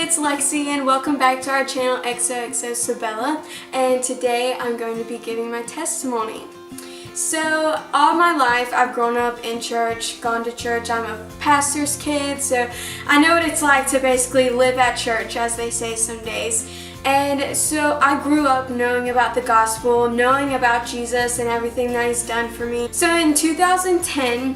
it's Lexie and welcome back to our channel XOXO Sabella, and today I'm going to be giving my testimony. So all my life I've grown up in church, gone to church. I'm a pastor's kid, so I know what it's like to basically live at church, as they say some days. And so I grew up knowing about the gospel, knowing about Jesus and everything that he's done for me. So in 2010,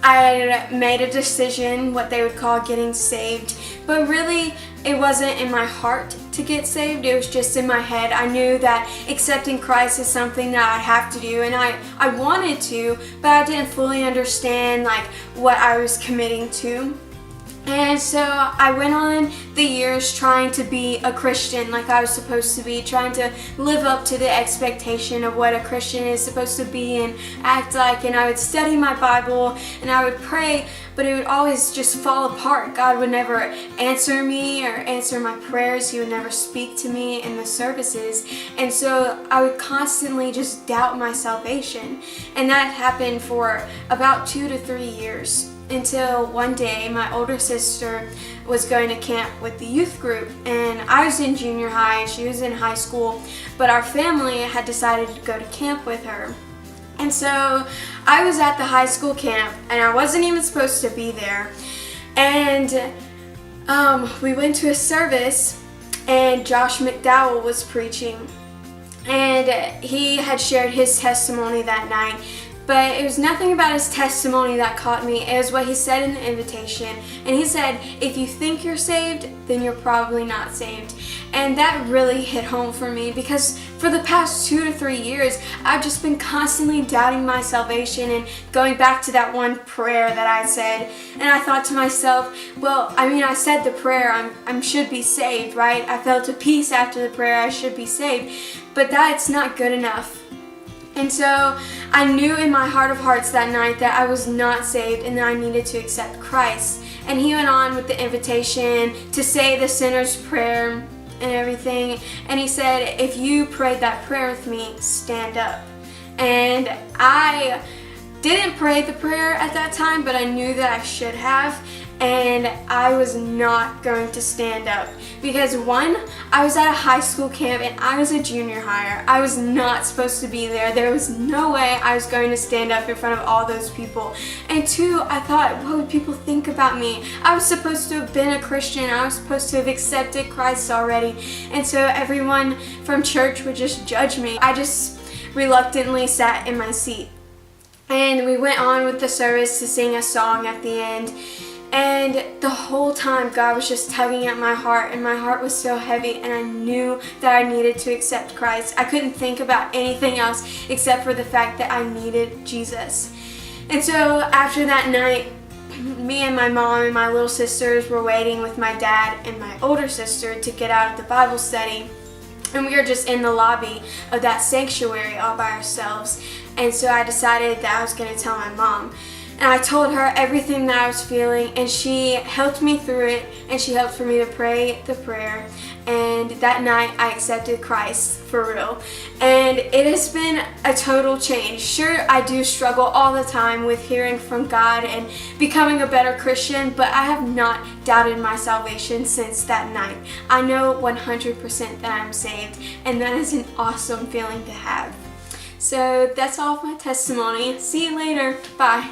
I made a decision, what they would call getting saved, but really it wasn't in my heart to get saved, it was just in my head. I knew that accepting Christ is something that I have to do, and I wanted to, but I didn't fully understand what I was committing to. And so I went on the years trying to be a Christian like I was supposed to be, trying to live up to the expectation of what a Christian is supposed to be and act like, and I would study my Bible and I would pray, but it would always just fall apart. God would never answer me or answer my prayers. He would never speak to me in the services, and so I would constantly just doubt my salvation, and that happened for about 2 to 3 years. Until one day my older sister was going to camp with the youth group, and I was in junior high and she was in high school, but our family had decided to go to camp with her. And so I was at the high school camp and I wasn't even supposed to be there, and we went to a service and Josh McDowell was preaching, and he had shared his testimony that night. But it was nothing about his testimony that caught me. It was what he said in the invitation. And he said, if you think you're saved, then you're probably not saved. And that really hit home for me, because for the past 2 to 3 years, I've just been constantly doubting my salvation and going back to that one prayer that I said. And I thought to myself, well, I said the prayer, I should be saved, right? I felt a peace after the prayer, I should be saved. But that's not good enough. And so I knew in my heart of hearts that night that I was not saved and that I needed to accept Christ. And he went on with the invitation to say the sinner's prayer and everything. And he said, if you prayed that prayer with me, stand up. And I didn't pray the prayer at that time, but I knew that I should have. And I was not going to stand up because, one, I was at a high school camp and I was a junior higher. I was not supposed to be there. There was no way I was going to stand up in front of all those people. And two, I thought, what would people think about me? I was supposed to have been a Christian. I was supposed to have accepted Christ already. And so everyone from church would just judge me. I just reluctantly sat in my seat. And we went on with the service to sing a song at the end. And the whole time God was just tugging at my heart, and my heart was so heavy, and I knew that I needed to accept Christ. I couldn't think about anything else except for the fact that I needed Jesus. And so after that night, me and my mom and my little sisters were waiting with my dad and my older sister to get out of the Bible study. And we were just in the lobby of that sanctuary all by ourselves. And so I decided that I was going to tell my mom. And I told her everything that I was feeling, and she helped me through it, and she helped for me to pray the prayer. And that night I accepted Christ for real. And it has been a total change. Sure, I do struggle all the time with hearing from God and becoming a better Christian, but I have not doubted my salvation since that night. I know 100% that I'm saved, and that is an awesome feeling to have. So that's all of my testimony. See you later. Bye.